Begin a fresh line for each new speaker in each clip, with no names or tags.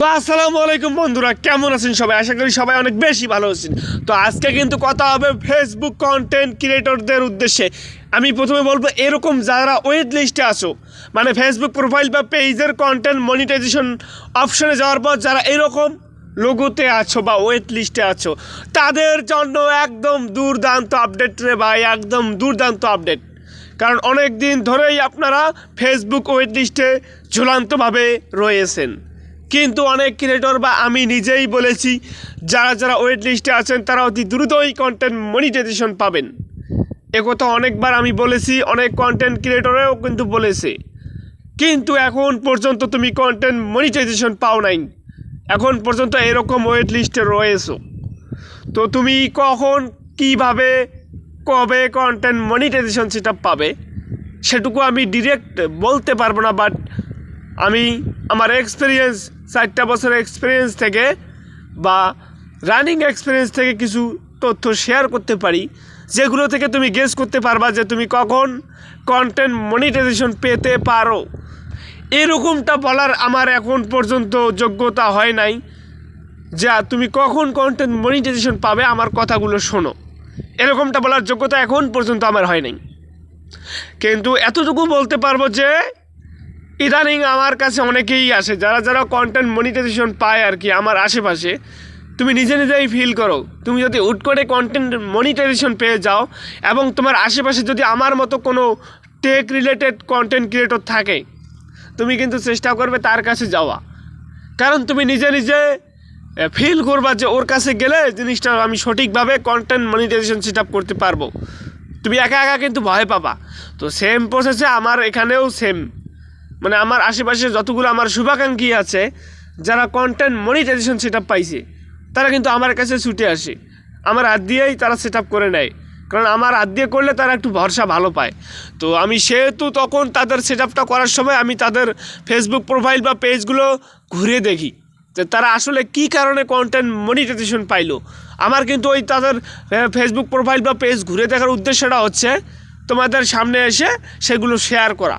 তো আসসালামু আলাইকুম বন্ধুরা, কেমন আছেন সবাই? আশা করি সবাই অনেক বেশি ভালো আছেন। তো আজকে কিন্তু কথা হবে ফেসবুক কন্টেন্ট ক্রিয়েটরদের উদ্দেশ্যে। আমি প্রথমে বলবো, এরকম যারা ওয়েট লিস্টে আছো, মানে ফেসবুক প্রোফাইল বা পেজের কন্টেন্ট মনিটাইজেশন অপশনে যাওয়ার পর যারা এরকম লোগোতে আছো বা ওয়েট লিস্টে আছো, তাদের জন্য একদম দুর্দান্ত আপডেট রে ভাই, একদম দুর্দান্ত আপডেট। কারণ অনেক দিন ধরেই আপনারা ফেসবুক ওয়েট লিস্টে ঝুলন্তভাবে রয়েছেন, কিন্তু অনেক ক্রিয়েটর বা আমি নিজেই বলেছি, যারা যারা ওয়েট লিস্টে আছেন তারা অতি দ্রুতই কন্টেন্ট মনিটাইজেশন পাবেন। একথা অনেকবার আমি বলেছি, অনেক কন্টেন্ট ক্রিয়েটরেও কিন্তু বলেছে, কিন্তু এখন পর্যন্ত তুমি কন্টেন্ট মনিটাইজেশন পাও নাই। এখন পর্যন্ত এরকম ওয়েট লিস্টে রয়েছো। তো তুমি কখন, কিভাবে, কবে কন্টেন্ট মনিটাইজেশন সেটা পাবে সেটুকু আমি ডিরেক্ট বলতে পারবো না, বাট আমি আমার এক্সপিরিয়েন্স, 4টা বছরের এক্সপিরিয়েন্স থেকে বা রানিং এক্সপিরিয়েন্স থেকে কিছু তথ্য শেয়ার করতে পারি, যেগুলো থেকে তুমি গেস করতে পারবা যে তুমি কখন কন্টেন্ট মনিটাইজেশন পেতে পারো। এরকমটা বলার আমার এখন পর্যন্ত যোগ্যতা হয় নাই যে তুমি কখন কন্টেন্ট মনিটাইজেশন পাবে, আমার কথাগুলো শোনো। এরকমটা বলার যোগ্যতা এখন পর্যন্ত আমার হয় নাই, কিন্তু এতটুকু বলতে পারবো যে ইদানিং আমার কাছে অনেকেই আসে যারা যারা কন্টেন্ট মনিটাইজেশন পায় আর কি, আমার আশেপাশে। তুমি নিজে নিজেই ফিল করো, তুমি যদি হুট করে কন্টেন্ট মনিটাইজেশন পেয়ে যাও এবং তোমার আশেপাশে যদি আমার মতো কোনো টেক রিলেটেড কন্টেন্ট ক্রিয়েটর থাকে, তুমি কিন্তু চেষ্টা করবে তার কাছে যাওয়া। কারণ তুমি নিজে নিজে ফিল করবা যে ওর কাছে গেলে জিনিসটা আমি সঠিকভাবে কন্টেন্ট মনিটাইজেশন সেট আপ করতে পারবো। তুমি একা একা কিন্তু ভয় পাবা। তো সেম প্রসেসে আমার এখানেও সেম, মানে আমার আশেপাশে যতগুলো আমার শুভাকাঙ্ক্ষী আছে যারা কন্টেন্ট মনিটাইজেশন সেট আপ পাইছে, তারা কিন্তু আমার কাছে ছুটে আসে, আমার হাত দিয়েই তারা সেট আপ করে নেয়। কারণ আমার হাত দিয়ে করলে তারা একটু ভরসা ভালো পায়। তো আমি সেহেতু তখন তাদের সেট আপটা করার সময় আমি তাদের ফেসবুক প্রোফাইল বা পেজগুলো ঘুরে দেখি যে তারা আসলে কী কারণে কন্টেন্ট মনিটাইজেশন পাইলো। আমার কিন্তু ওই তাদের ফেসবুক প্রোফাইল বা পেজ ঘুরে দেখার উদ্দেশ্যটা হচ্ছে তোমাদের সামনে এসে সেগুলো শেয়ার করা,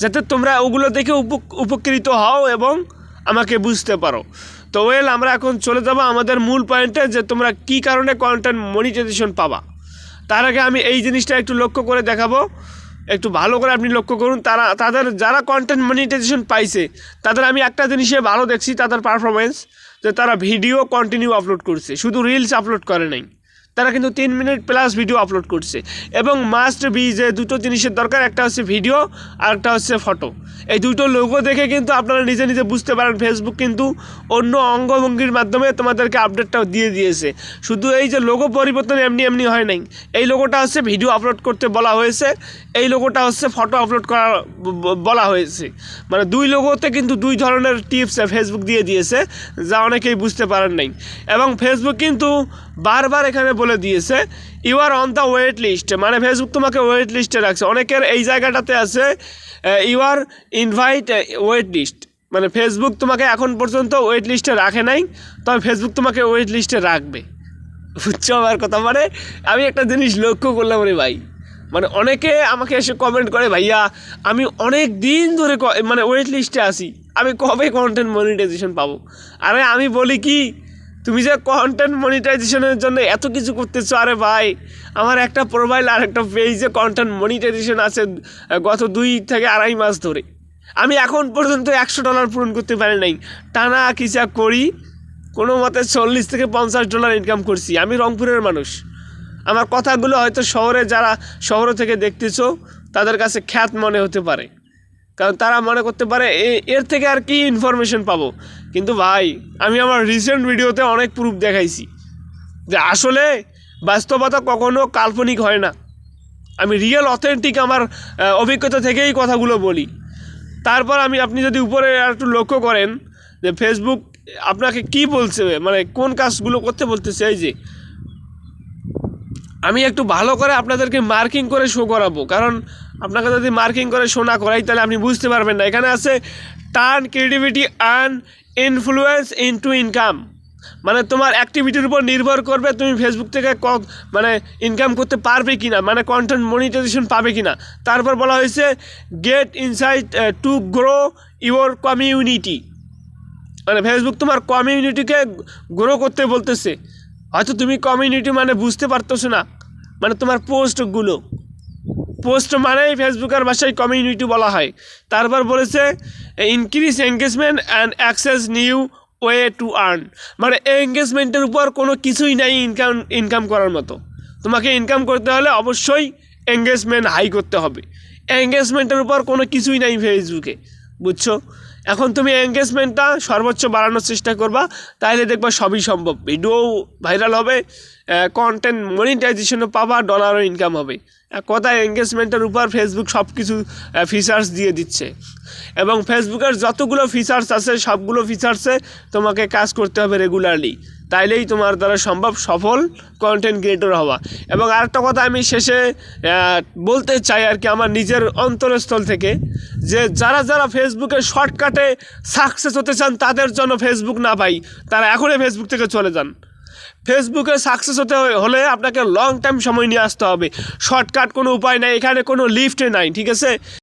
যাতে তোমরা ওগুলো দেখে উপকৃত হও এবং আমাকে বুঝতে পারো। তো আমরা এখন চলে যাবো আমাদের মূল পয়েন্টে, যে তোমরা কী কারণে কন্টেন্ট মনিটাইজেশন পাবা। তার আগে আমি এই জিনিসটা একটু লক্ষ্য করে দেখাবো, একটু ভালো করে আপনি লক্ষ্য করুন। তাদের যারা কন্টেন্ট মনিটাইজেশন পাইছে তাদের আমি একটা জিনিসে ভালো দেখছি, তাদের পারফরমেন্স, যে তারা ভিডিও কন্টিনিউ আপলোড করছে, শুধু রিলস আপলোড করে নাই। তারা কিন্তু 3 মিনিট প্লাস ভিডিও আপলোড করছে। এবং মাস্ট বি যে দুটো জিনিসের দরকার, একটা হচ্ছে ভিডিও আর একটা হচ্ছে ফটো। এই দুটো লোগো দেখে কিন্তু আপনারা নিজে নিজে বুঝতে পারেন ফেসবুক কিন্তু অন্য অঙ্গভঙ্গির মাধ্যমে তোমাদেরকে আপডেটটাও দিয়ে দিয়েছে। শুধু এই যে লোগো পরিবর্তন এমনি এমনি হয় নাই, এই লোগোটা হচ্ছে ভিডিও আপলোড করতে বলা হয়েছে, এই লোগোটা হচ্ছে ফটো আপলোড করা বলা হয়েছে। মানে দুই লোগোতে কিন্তু দুই ধরনের টিপস ফেসবুক দিয়ে দিয়েছে, যা অনেকেই বুঝতে পারেন নাই। এবং ফেসবুক কিন্তু বারবার এখানে বলে দিয়েছে you are on the wait list, মানে ফেসবুক তোমাকে ওয়েট লিস্টে রাখছে। অনেকের এই জায়গাটাতে আছে you are invite wait list, মানে ফেসবুক তোমাকে এখন পর্যন্ত ওয়েট লিস্টে রাখে নাই, তবে ফেসবুক তোমাকে ওয়েট লিস্টে রাখবে। বুঝছো আমার কথা? মানে আমি একটা জিনিস লক্ষ্য করলাম রে ভাই, মানে অনেকে আমাকে এসে কমেন্ট করে, ভাইয়া আমি অনেক দিন ধরে মানে ওয়েট লিস্টে আসি, আমি কবে কন্টেন্ট মনিটাইজেশন পাবো? আরে আমি বলি কি, তুমি যে কন্টেন্ট মনিটাইজেশনের জন্য এত কিছু করতেছো, আরে ভাই আমার একটা প্রোফাইল আর একটা পেজে কন্টেন্ট মনিটাইজেশন আছে গত 2 থেকে 2.5 মাস ধরে। আমি এখন পর্যন্ত $100 পূরণ করতে পারি নাই। টানা কিসা করি কোনো মতে $40 থেকে $50 ইনকাম করছি। আমি রংপুরের মানুষ, আমার কথাগুলো হয়তো যারা শহর থেকে দেখতেছো তাদের কাছে খ্যাত মনে হতে পারে, কারণ তারা মনে করতে পারে এর থেকে আর কি ইনফরমেশন পাবো। কিন্তু ভাই আমি আমার রিসেন্ট ভিডিওতে অনেক প্রুফ দেখাইছি যে আসলে বাস্তবতা কখনো কাল্পনিক হয় না। আমি রিয়েল অথেন্টিক আমার অভিজ্ঞতা থেকেই কথাগুলো বলি। তারপর আপনি যদি উপরে আর একটু লক্ষ্য করেন যে ফেসবুক আপনাকে কি বলছে, মানে কোন কাজগুলো করতে বলতেছে। এই যে আমি একটু ভালো করে আপনাদেরকে মার্কিং করে শো করাবো, কারণ আপনাকে যদি মার্কিং করে শো না করাই তাহলে আপনি বুঝতে পারবেন না। এখানে আছে turn creativity and influence into income, মানে তোমার অ্যাক্টিভিটির উপর নির্ভর করবে তুমি ফেসবুক থেকে মানে ইনকাম করতে পারবে কি না, মানে কন্টেন্ট মনিটাইজেশন পাবে কি না। তারপর বলা হয়েছে get insight to grow your community, মানে ফেসবুক তোমার কমিউনিটিকে গ্রো করতে বলতেছে। হয়তো তুমি কমিউনিটি মানে বুঝতে পারতেছো না, মানে তোমার পোস্ট মানেই ফেসবুকের ভাষায় কমিউনিটি বলা হয়। তারপর বলেছে increase engagement and access new way to earn, মানে এঙ্গেজমেন্টের উপর কোনো কিছুই নাই ইনকাম করার মতো। তোমাকে ইনকাম করতে হলে অবশ্যই এঙ্গেজমেন্ট হাই করতে হবে। এঙ্গেজমেন্টের উপর কোনো কিছুই নাই ফেসবুকে, বুঝছো? এখন তুমি এঙ্গেজমেন্টটা সর্বোচ্চ বাড়ানোর চেষ্টা করবা, তাহলে দেখবা সবই সম্ভব। ভিডিও ভাইরাল হবে, কন্টেন্ট মনিটাইজেশনও পাবা, ডলারও ইনকাম হবে। কথায় এঙ্গেজমেন্টের উপর ফেসবুক সব কিছু ফিচার্স দিয়ে দিচ্ছে, এবং ফেসবুকের যতগুলো ফিচার্স আছে সবগুলো ফিচার্সে তোমাকে কাজ করতে হবে রেগুলারলি, তাইলেই তোমার দ্বারা সম্ভব সফল কন্টেন্ট ক্রিয়েটর হওয়া। এবং আরেকটা কথা আমি শেষে বলতে চাই আর কি, আমার নিজের অন্তরস্থল থেকে, যে যারা ফেসবুকে শর্টকাটে সাকসেস হতে চান তাদের জন্য ফেসবুক না ভাই, তারা এখনই ফেসবুক থেকে চলে যান। ফেসবুকে সাকসেস হতে হলে আপনাকে লং টাইম সময় নিয়ে আসতে হবে। শর্টকাট কোনো উপায় নাই, এখানে কোনো লিফটে নাই, ঠিক আছে?